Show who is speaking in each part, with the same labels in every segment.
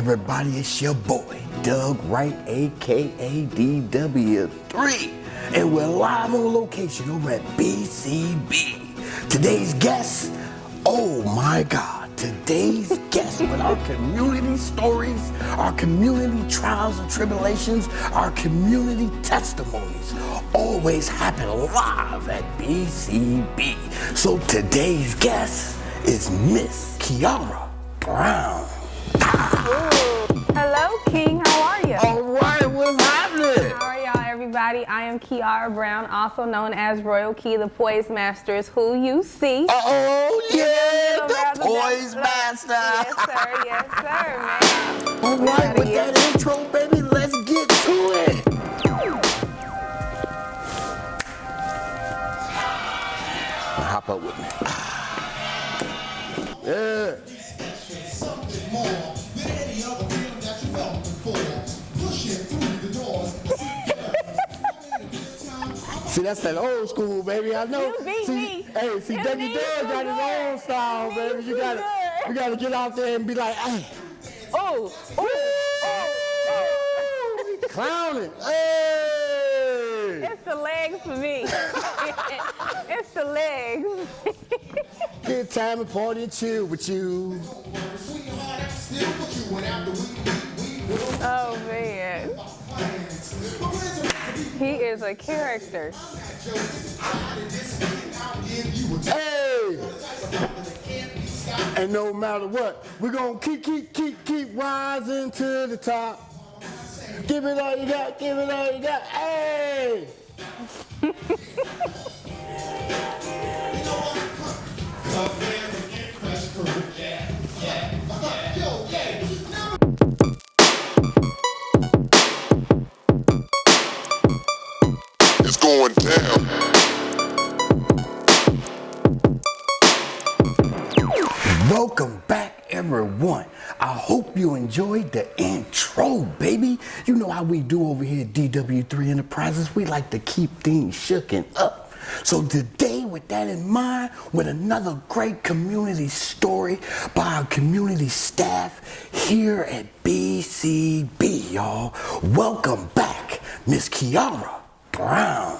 Speaker 1: everybody, it's your boy, Doug Wright, aka DW3. And we're live on location over at BCB. Today's guest, oh my God, today's guest with our community stories, our community trials and tribulations, our community testimonies, always happen live at BCB. So today's guest is Miss Khiara Brown.
Speaker 2: Hello, King. How are you?
Speaker 1: All right, what's happening?
Speaker 2: How are y'all, everybody? I am Khiara Brown, also known as Royal Key, the Poise Master is who you see.
Speaker 1: Oh, yeah, the Poise Master.
Speaker 2: Yes, sir. Yes, sir, man.
Speaker 1: All right, with that intro, baby, let's get to it. Hop up with me. Yeah. See, that's that old school, baby. I know.
Speaker 2: You beat me.
Speaker 1: Hey, see, Dougie Doug got his own style, baby. You gotta get out there and be like, hey.
Speaker 2: Oh,
Speaker 1: Clowning. Hey.
Speaker 2: It's the legs for me. It's the legs.
Speaker 1: Good time and party and chill with you.
Speaker 2: Oh, man. He is a character.
Speaker 1: Hey! And no matter what, we're gonna keep rising to the top. Give it all you got, give it all you got. Hey!
Speaker 3: It's going down.
Speaker 1: Welcome back, everyone. I hope you enjoyed the intro, baby. You know how we do over here at DW3 Enterprises. We like to keep things shooken up. So today, with that in mind, with another great community story by our community staff here at BCB, y'all. Welcome back, Miss Khiara Brown.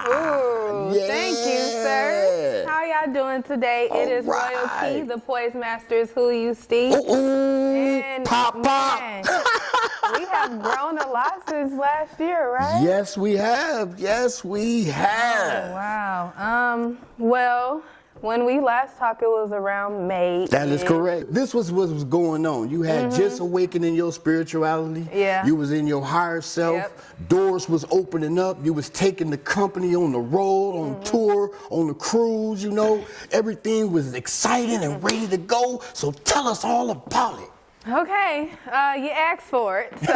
Speaker 2: Ooh,
Speaker 1: Yeah.
Speaker 2: Thank you, sir. How y'all doing today? It is Royal Key, the Poise Master is who you see.
Speaker 1: Ooh, pop.
Speaker 2: Man, we have grown a lot since last year, right?
Speaker 1: Yes, we have. Yes, we have.
Speaker 2: Oh, wow. Well, when we last talked, it was around May.
Speaker 1: That is correct. This was what was going on. You had just awakened in your spirituality.
Speaker 2: Yeah.
Speaker 1: You was in your higher self.
Speaker 2: Yep.
Speaker 1: Doors was opening up. You was taking the company on the road, on tour, on the cruise, you know. Everything was exciting and ready to go. So tell us all about it.
Speaker 2: Okay, you asked for it. So,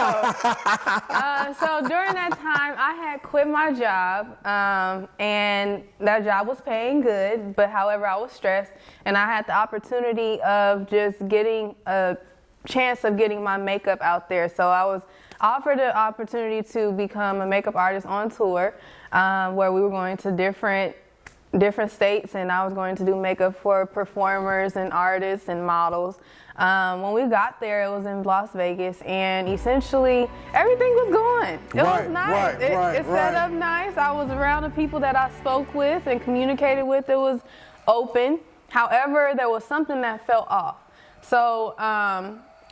Speaker 2: so during that time, I had quit my job, and that job was paying good, but however, I was stressed, and I had the opportunity of just getting a chance of getting my makeup out there. So I was offered an opportunity to become a makeup artist on tour, where we were going to different states, and I was going to do makeup for performers and artists and models. When we got there, it was in Las Vegas, and essentially everything was going. It was nice. It set up nice. I was around the people that I spoke with and communicated with. It was open. However, there was something that felt off. So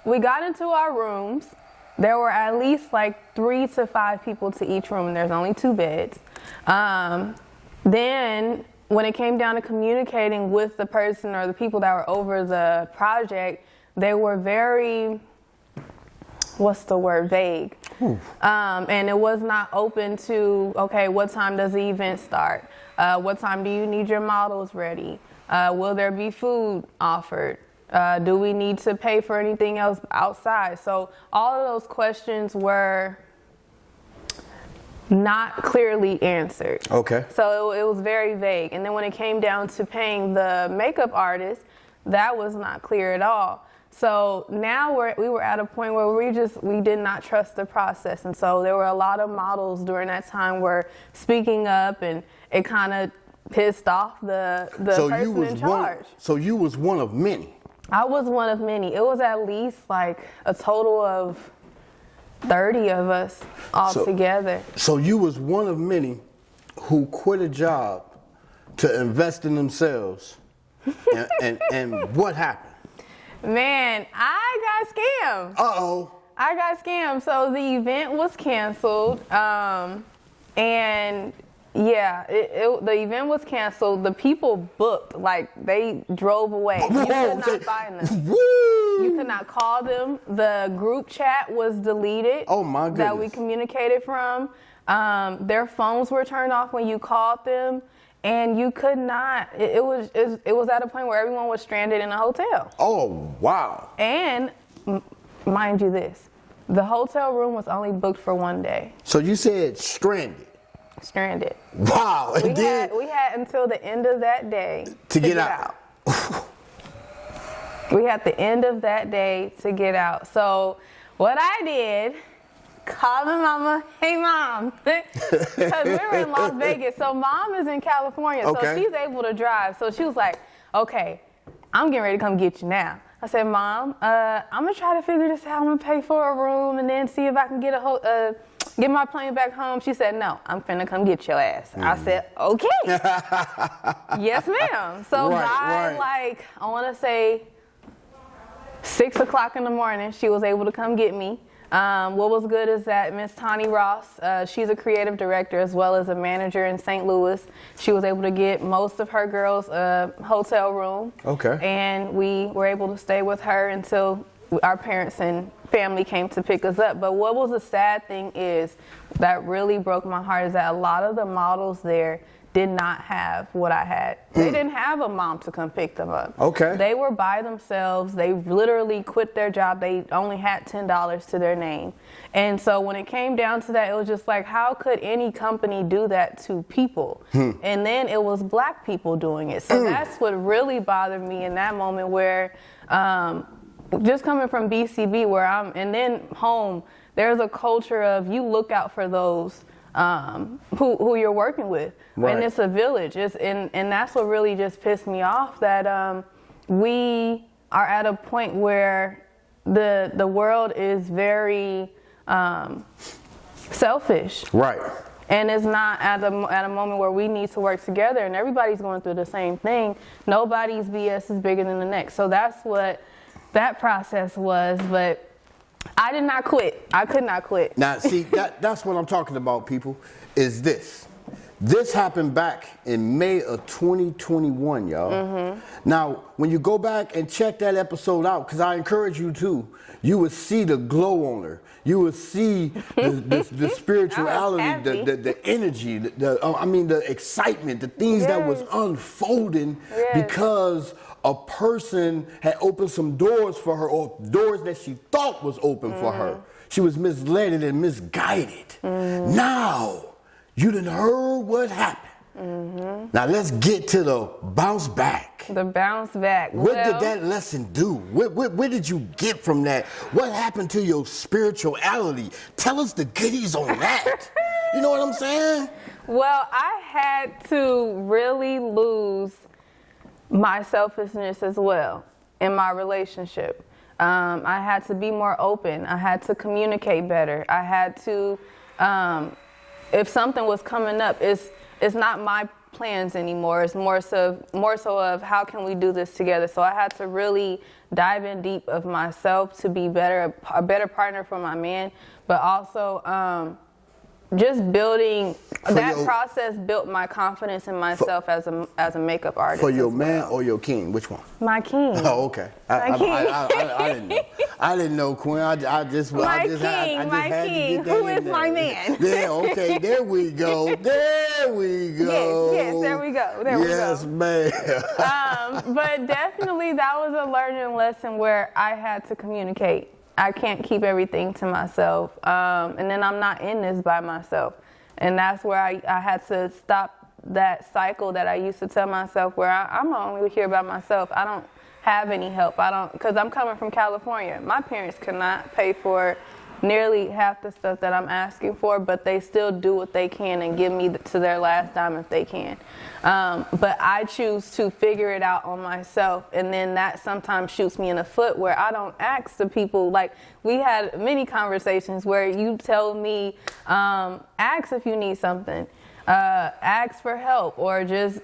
Speaker 2: we got into our rooms. There were at least like 3 to 5 people to each room, and there's only 2 beds. Then when it came down to communicating with the person or the people that were over the project, they were very, vague. And it was not open to, okay, what time does the event start? What time do you need your models ready? Will there be food offered? Do we need to pay for anything else outside? So all of those questions were not clearly answered.
Speaker 1: Okay.
Speaker 2: So it was very vague. And then when it came down to paying the makeup artist, that was not clear at all. So now we were at a point where we did not trust the process. And so there were a lot of models during that time were speaking up, and it kind of pissed off the person in charge.
Speaker 1: So you was one of many.
Speaker 2: I was one of many. It was at least like a total of 30 of us all together.
Speaker 1: So you was one of many who quit a job to invest in themselves. and what happened?
Speaker 2: Man, I got scammed.
Speaker 1: Uh-oh.
Speaker 2: I got scammed. So the event was canceled. And yeah, the event was canceled. The people booked, like they drove away. You could not find them.
Speaker 1: Woo!
Speaker 2: You could not call them. The group chat was deleted.
Speaker 1: Oh my goodness.
Speaker 2: That we communicated from. Their phones were turned off when you called them, and you could not. It was at a point where everyone was stranded in a hotel.
Speaker 1: Oh wow.
Speaker 2: And mind you, the hotel room was only booked for one day.
Speaker 1: So you said stranded.
Speaker 2: Stranded.
Speaker 1: Wow.
Speaker 2: We had until the end of that day
Speaker 1: to get out.
Speaker 2: We had the end of that day to get out. So what I did, called my mama, hey mom, because we were in Las Vegas. So mom is in California, so she's able to drive. So she was like, okay, I'm getting ready to come get you now. I said, Mom, I'm gonna try to figure this out. I'm gonna pay for a room and then see if I can get my plane back home. She said, no, I'm finna come get your ass. I said, okay. Yes, ma'am. So by like, I wanna say 6 o'clock in the morning, she was able to come get me. What was good is that Miss Tani Ross, she's a creative director as well as a manager in St. Louis. She was able to get most of her girls a hotel room. Okay. And we were able to stay with her until our parents and family came to pick us up. But what was the sad thing is that really broke my heart is that a lot of the models there did not have what I had. They didn't have a mom to come pick them up. Okay. They were by themselves. They literally quit their job. They only had $10 to their name. And so when it came down to that, it was just like, how could any company do that to people? And then it was black people doing it. So that's what really bothered me in that moment where, just coming from BCB where and then home, there's a culture of you look out for those who you're working with. Right. And it's a village. And that's what really just pissed me off, that we are at a point where the world is very selfish. Right. And it's not at a moment where we need to work together and everybody's going through the same thing. Nobody's BS is bigger than the next. So that's what that process was. But I did not quit. I could not quit.
Speaker 1: Now, see, that's what I'm talking about, people, is this. This happened back in May of 2021, y'all. Now, when you go back and check that episode out, because I encourage you to, you would see the glow on her. You would see the spirituality, the energy, the excitement, the things that was unfolding because a person had opened some doors for her, or doors that she thought was open for her. She was misled and misguided. Now, you done heard what happened. Now let's get to the bounce back.
Speaker 2: The bounce back.
Speaker 1: What did that lesson do? What did you get from that? What happened to your spirituality? Tell us the goodies on that. You know what I'm saying?
Speaker 2: Well, I had to really lose my selfishness as well in my relationship. I had to be more open. I had to communicate better. I had to, if something was coming up, it's not my plans anymore. It's more so of how can we do this together. So I had to really dive in deep of myself to be a better partner for my man, but also just building process built my confidence in myself as a makeup artist.
Speaker 1: For your man or your king? Which one?
Speaker 2: My king.
Speaker 1: Oh, okay. I didn't know. I didn't know, Quinn. I just had to get that
Speaker 2: Who is my man?
Speaker 1: Yeah. Okay. There we go. There we go.
Speaker 2: Yes. There we go.
Speaker 1: Yes, ma'am.
Speaker 2: But definitely that was a learning lesson where I had to communicate. I can't keep everything to myself. And then I'm not in this by myself. And that's where I had to stop that cycle that I used to tell myself where I'm only here by myself. I don't have any help. Because I'm coming from California. My parents could not pay for nearly half the stuff that I'm asking for, but they still do what they can and give me to their last dime if they can. But I choose to figure it out on myself, and then that sometimes shoots me in the foot where I don't ask the people. Like, we had many conversations where you tell me, ask if you need something, ask for help, or just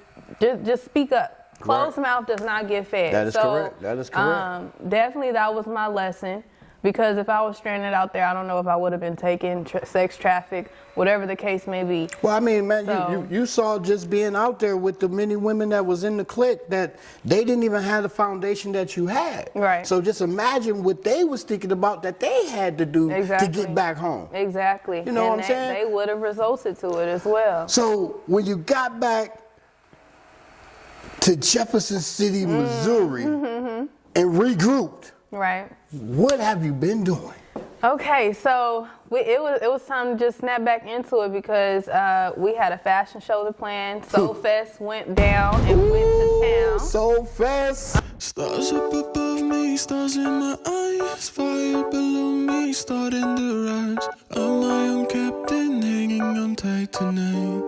Speaker 2: speak up. Closed mouth does not get fed.
Speaker 1: That is correct. That is correct.
Speaker 2: Definitely that was my lesson, because if I was stranded out there, I don't know if I would have been taken, sex trafficked, whatever the case may be.
Speaker 4: Well, I mean, man, you saw just being out there with the many women that was in the clique that they didn't even have the foundation that you had.
Speaker 2: Right.
Speaker 4: So just imagine what they was thinking about that they had to do to get back home.
Speaker 2: Exactly.
Speaker 4: You know what I'm saying?
Speaker 2: They would have resulted to it as well.
Speaker 4: So when you got back to Jefferson City, Missouri, and regrouped,
Speaker 2: right.
Speaker 4: What have you been doing?
Speaker 2: Okay, so it was time to just snap back into it, because we had a fashion show to plan. Soul Fest went down and went to town.
Speaker 4: Soul Fest.
Speaker 5: Stars up above me, stars in my eyes, fire below me, starting to rise. I'm my own captain, hanging on tight tonight.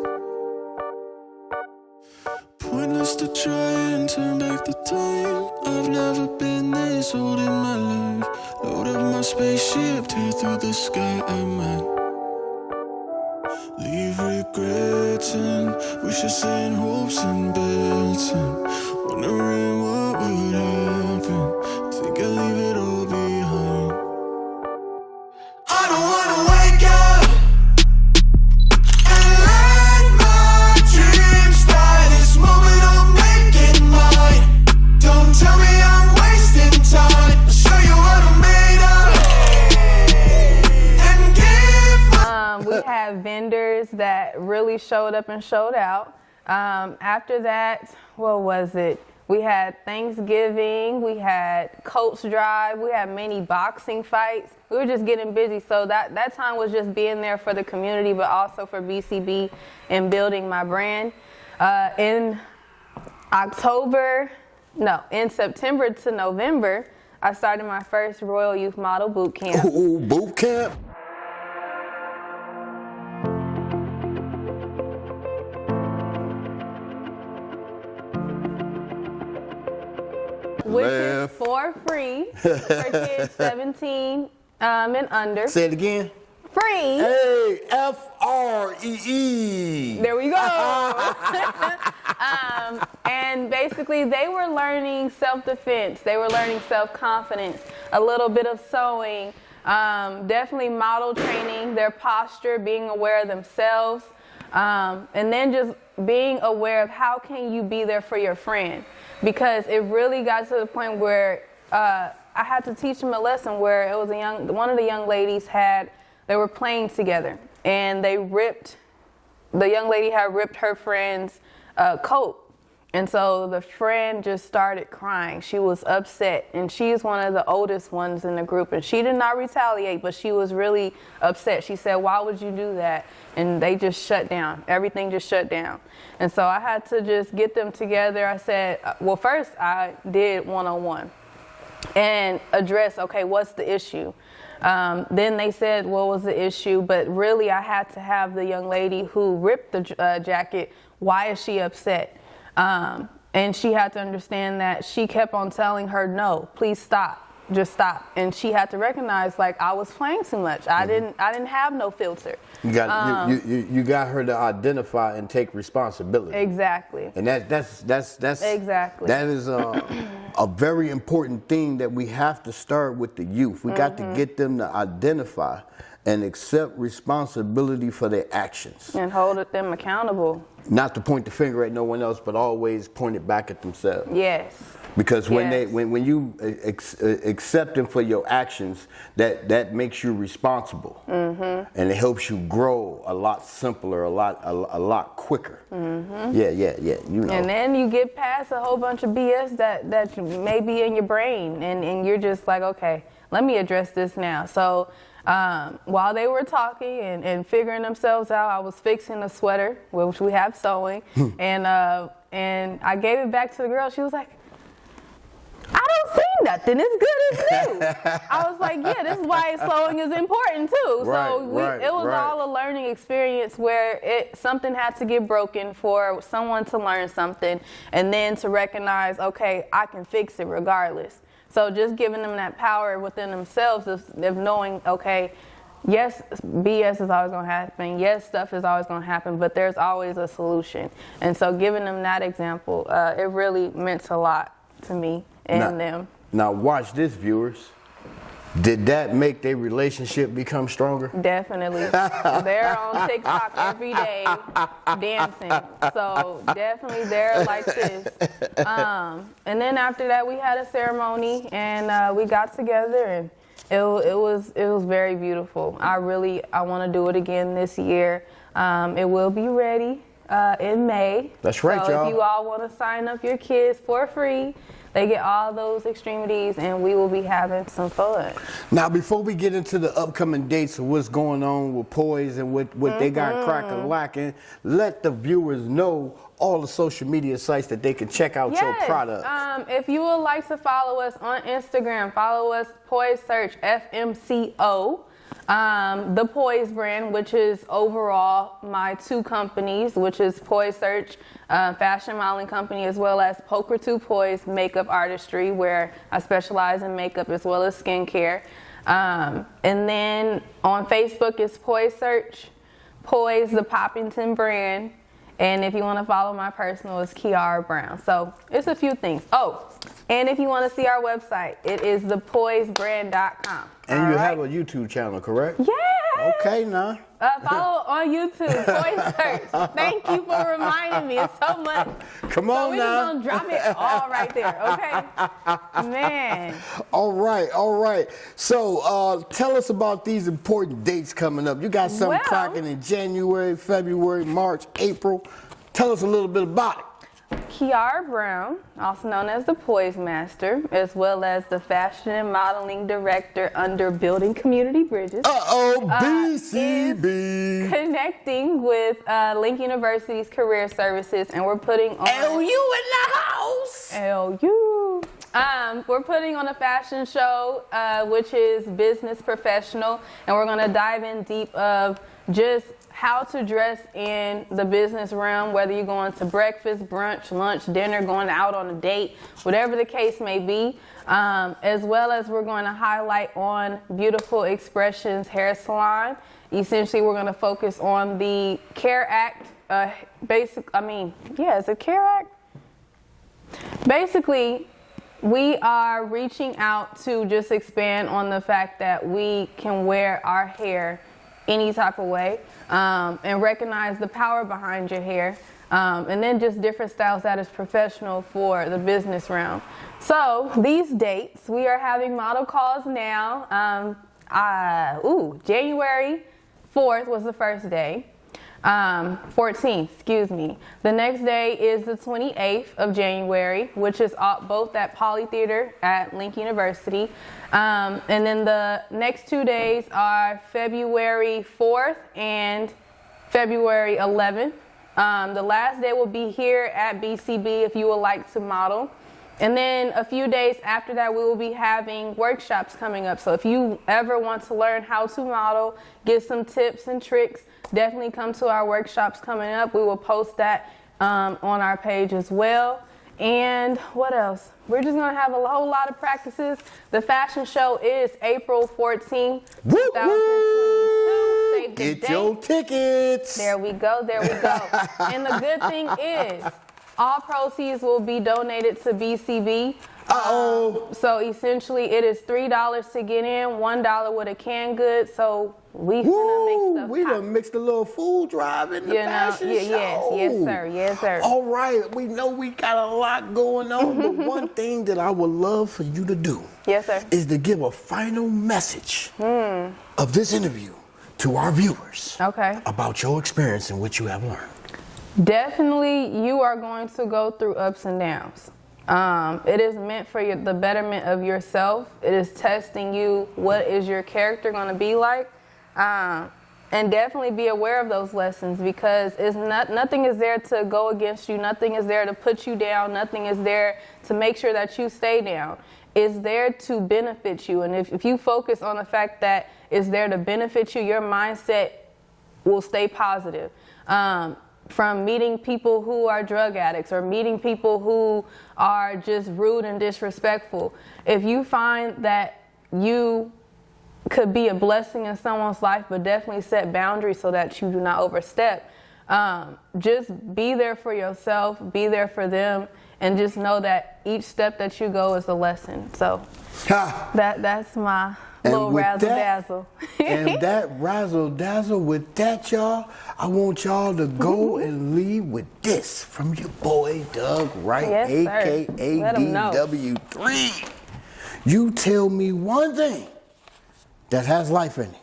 Speaker 5: Pointless to try and turn back the time. I've never been this old in my life. Load up my spaceship, tear through the sky. I might leave regrets and wishes and hopes and bets, and wondering what would happen. Think I'll leave it all behind. I don't wanna wake up and let my dreams die. This moment I'm making mine. Don't tell me I'm wasting time. I'll show you what I'm made of. And give
Speaker 2: We had vendors that really showed up and showed out. After that, what was it? We had Thanksgiving, we had Coach Drive, we had many boxing fights. We were just getting busy, so that time was just being there for the community, but also for BCB and building my brand. In September to November, I started my first Royal Youth Model Boot Camp.
Speaker 4: Ooh, boot camp.
Speaker 2: Which is for free for kids 17 and under.
Speaker 4: Say it again.
Speaker 2: Free.
Speaker 4: Hey, Free.
Speaker 2: There we go. And basically, they were learning self-defense. They were learning self-confidence, a little bit of sewing, definitely model training, their posture, being aware of themselves, and then just being aware of how can you be there for your friend. Because it really got to the point where I had to teach them a lesson where it was one of the young ladies they were playing together, and the young lady had ripped her friend's coat. And so the friend just started crying. She was upset, and she's one of the oldest ones in the group, and she did not retaliate, but she was really upset. She said, "Why would you do that?" And they just shut down. Everything just shut down. And so I had to just get them together. I said, well, first I did one-on-one and address, okay, what's the issue? Then they said, what was the issue? But really I had to have the young lady who ripped the jacket, why is she upset? And she had to understand that she kept on telling her, no, please stop, just stop. And she had to recognize, like, I was playing too much. I didn't have no filter.
Speaker 4: You got her to identify and take responsibility.
Speaker 2: Exactly.
Speaker 4: And that's
Speaker 2: exactly.
Speaker 4: That is a very important thing that we have to start with the youth. We got to get them to identify and accept responsibility for their actions.
Speaker 2: And hold them accountable.
Speaker 4: Not to point the finger at no one else, but always point it back at themselves.
Speaker 2: Yes.
Speaker 4: Because when you accept them for your actions, that makes you responsible, and it helps you grow a lot simpler, a lot quicker. Yeah. You know.
Speaker 2: And then you get past a whole bunch of BS that may be in your brain, and you're just like, okay, let me address this now. So while they were talking and figuring themselves out, I was fixing a sweater, which we have sewing, and I gave it back to the girl. She was like, I don't see nothing as good as new. I was like, yeah, this is why sewing is important too. It was all a learning experience where something had to get broken for someone to learn something, and then to recognize, okay, I can fix it regardless. So just giving them that power within themselves of knowing, okay, yes, BS is always going to happen. Yes, stuff is always going to happen, but there's always a solution. And so giving them that example, it really meant a lot to me and them.
Speaker 4: Now watch this, viewers. Did that make their relationship become stronger?
Speaker 2: Definitely. They're on TikTok every day dancing. So definitely they're like this. And then after that, we had a ceremony, and we got together, and it was very beautiful. I want to do it again this year. It will be ready in May.
Speaker 4: That's right,
Speaker 2: so
Speaker 4: y'all.
Speaker 2: If you all want to sign up your kids for free, they get all those extremities, and we will be having some fun.
Speaker 4: Now, before we get into the upcoming dates of what's going on with Poise and what they got cracking lacking, let the viewers know all the social media sites that they can check out your product.
Speaker 2: If you would like to follow us on Instagram, follow us Poise Search FMCO. The Poise brand, which is overall my two companies, which is Poise Search, fashion modeling company, as well as Poker 2 Poise makeup artistry, where I specialize in makeup as well as skincare. And then on Facebook it's Poise Search, Poise the Poppington brand, and if you want to follow my personal, it's Khiara Brown. So it's a few things. Oh, and if you want to see our website, it is thepoisebrand.com.
Speaker 4: And you have a YouTube channel, correct?
Speaker 2: Yeah.
Speaker 4: Okay, now.
Speaker 2: Follow on YouTube, Poise Search. Thank you for reminding me. It's so much.
Speaker 4: Come on now.
Speaker 2: So we're just going to drop it all right there, okay? Man.
Speaker 4: All right. So tell us about these important dates coming up. You got something cracking in January, February, March, April. Tell us a little bit about it.
Speaker 2: Khiara Brown, also known as the Poise Master, as well as the fashion and modeling director under Building Community Bridges.
Speaker 4: BCB.
Speaker 2: Is connecting with Link University's Career Services, and we're putting on
Speaker 1: LU in the house.
Speaker 2: LU. We're putting on a fashion show, which is business professional, and we're going to dive in deep of just how to dress in the business realm, whether you're going to breakfast, brunch, lunch, dinner, going out on a date, whatever the case may be, as well as we're going to highlight on Beautiful Expressions Hair Salon. Essentially, we're going to focus on the CARE Act. Is it CARE Act? Basically, we are reaching out to just expand on the fact that we can wear our hair any type of way, and recognize the power behind your hair, and then just different styles that is professional for the business realm. So these dates, we are having model calls now. January 4th was the first day. 14th, excuse me. The next day is the 28th of January, which is both at Poly Theater at Link University. And then the next 2 days are February 4th and February 11th. The last day will be here at BCB if you would like to model. And then a few days after that, we will be having workshops coming up. So if you ever want to learn how to model, get some tips and tricks, definitely come to our workshops coming up. We will post that on our page as well. And what else? We're just going to have a whole lot of practices. The fashion show is April 14th, 2022. Save the
Speaker 4: Get
Speaker 2: date.
Speaker 4: your tickets.
Speaker 2: There we go. And the good thing is, all proceeds will be donated to BCB. So essentially, it is $3 to get in, $1 with a canned good. So we
Speaker 4: done mixed a little food drive in the fashion show.
Speaker 2: Yes, sir.
Speaker 4: All right, we know we got a lot going on, but one thing that I would love for you to do,
Speaker 2: yes, sir,
Speaker 4: is to give a final message of this interview to our viewers.
Speaker 2: Okay.
Speaker 4: About your experience and what you have learned.
Speaker 2: Definitely, you are going to go through ups and downs. It is meant for the betterment of yourself. It is testing you. What is your character going to be like? And definitely be aware of those lessons, because nothing is there to go against you. Nothing is there to put you down. Nothing is there to make sure that you stay down. It's there to benefit you. And if you focus on the fact that it's there to benefit you, your mindset will stay positive. From meeting people who are drug addicts or meeting people who are just rude and disrespectful, if you find that you could be a blessing in someone's life, but definitely set boundaries so that you do not overstep. Just be there for yourself, be there for them, and just know that each step that you go is a lesson. So that's my little razzle dazzle.
Speaker 4: And that razzle dazzle, with that, y'all, I want y'all to go and leave with this from your boy Doug Wright,
Speaker 2: Yes,
Speaker 4: aka
Speaker 2: Let 'em know.
Speaker 4: DW3. You tell me one thing that has life in it,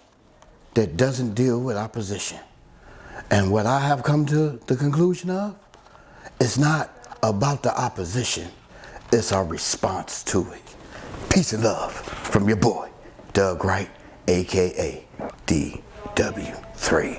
Speaker 4: that doesn't deal with opposition. And what I have come to the conclusion of, it's not about the opposition, it's our response to it. Peace and love from your boy, Doug Wright, aka DW3.